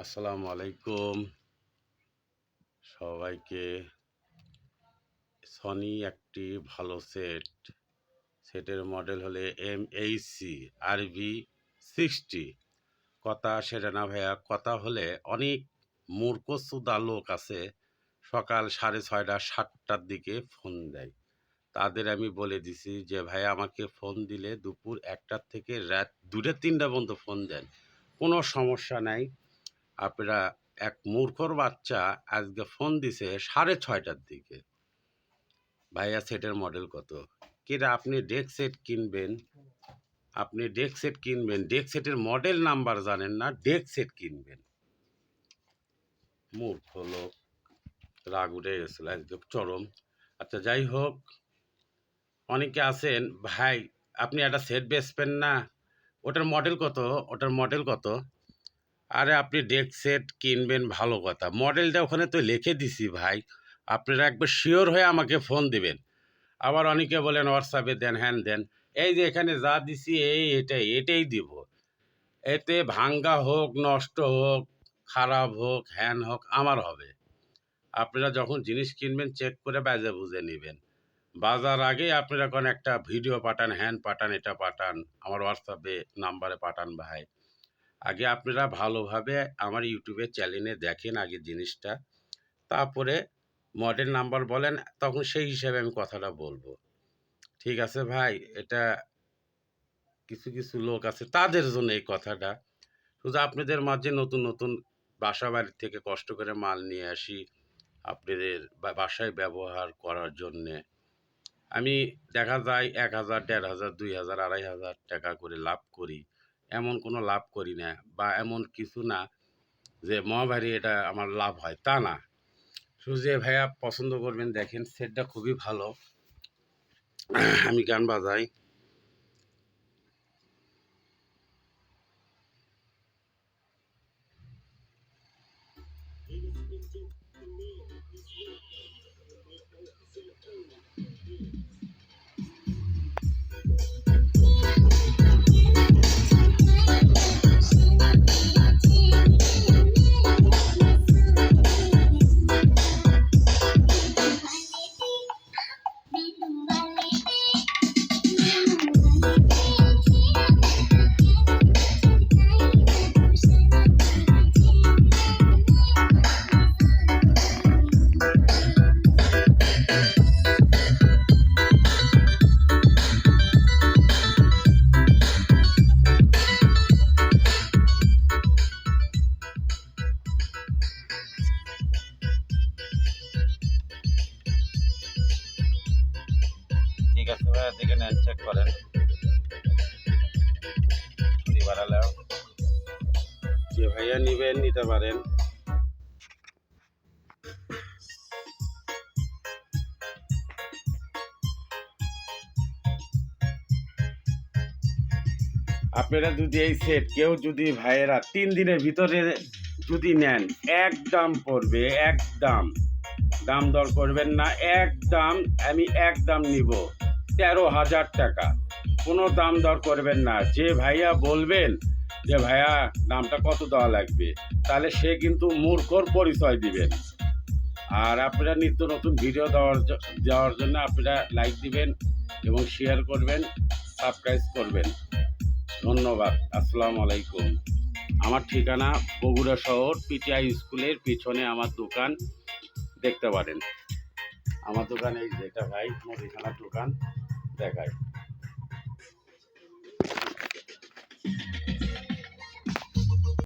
আসসালামু আলাইকুম সবাইকে। সনি একটি ভালো সেটের মডেল হলে MHC RV60। কথা সেটা না ভাইয়া, কথা হলে অনেক মূর্খচুদা লোক আছে সকাল 6:30 7টার দিকে ফোন দেয়। তাদের আমি বলে দিছি যে ভাই আমাকে ফোন দিলে দুপুর 1টার থেকে রাত 2টা 3টা পর্যন্ত ফোন দেন, কোনো সমস্যা নাই। আপনারা এক মূর্খর বাচ্চা আজকে ফোন দিছে 6:30টার দিকে। ভাইয়া সেটের মডেল কত? কিরা আপনি ডেক সেট কিনবেন, ডেক সেটের মডেল নাম্বার জানেন না, ডেক সেট কিনবেন। মূর্খ লোক, রাগ উঠে গেছিল একদম চরম। আচ্ছা যাই হোক, অনেকে আছেন ভাই আপনি একটা সেট বেচবেন না, ওটার মডেল কত? আরে আপনি ডেক সেট কিনবেন ভালো কথা, মডেলটা ওখানে তো লিখে দিছি ভাই, আপনারা একবার শিওর হয়ে আমাকে ফোন দিবেন। আবার অনেকে বলেন হোয়াটসঅ্যাপে দেন, হ্যান দেন। এই যে এখানে যা দিছি এটাই দিব। এতে ভাঙ্গা হোক, নষ্ট হোক, খারাপ হোক, হ্যান হোক, আমার হবে। আপনারা যখন জিনিস কিনবেন চেক করে বাজে বুঝে নেবেন। বাজার আগে আপনারা কোন একটা ভিডিও পাঠান, হ্যান পাঠান, এটা পাঠান, আমার হোয়াটসঅ্যাপে নাম্বারে পাঠান ভাই। আগে আপনারা ভালোভাবে আমার ইউটিউবের চ্যানেলে দেখেন আগে জিনিসটা, তারপরে মডেল নাম্বার বলেন, তখন সেই হিসাবে আমি কথাটা বলবো। ঠিক আছে ভাই? এটা কিছু কিছু লোক আছে তাদের জন্য এই কথাটা। শুধু আপনাদের মাঝে নতুন নতুন বাসা বাড়ি থেকে কষ্ট করে মাল নিয়ে আসি আপনাদের বাসায় ব্যবহার করার জন্যে। আমি দেখা যায় 1,000 1,500 2,000 2,500 টাকা করে লাভ করি, এমন কোনো লাভ করি না, বা এমন কিছু না যে মহাভারী এটা আমার লাভ হয়, তা না। শুধু যে ভাইয়া পছন্দ করবেন, দেখেন সেটটা খুবই ভালো। আমি গান বাজাই। ঠিক আছে ভাইয়া, দেখে নেন, চেক করেন। বাড়ালাম, যে ভাইয়া নিবেন নিতে পারেন। আপনারা যদি এই সেট কেউ যদি ভাইয়েরা 3 দিনের ভিতরে যদি নেন, একদম পড়বে, একদম দাম দর করবেন না, একদম আমি একদম নিব 13,000 টাকা। কোনো দাম দর করবেন না। যে ভাইয়া বলবেন যে ভাইয়া দামটা কত দেওয়া লাগবে, তাহলে সে কিন্তু মূর্খর পরিচয় দিবেন। আর আপনারা নিত্য নতুন ভিডিও দেওয়ার জন্য আপনারা লাইক দিবেন এবং শেয়ার করবেন, সাবস্ক্রাইব করবেন। ধন্যবাদ। আসসালামু আলাইকুম। আমার ঠিকানা বগুড়া শহর, পিটিআই স্কুলের পিছনে আমার দোকান, দেখতে পারেন। আমার দোকানে যেটা ভাই মুদিখানার দোকান দেখায়।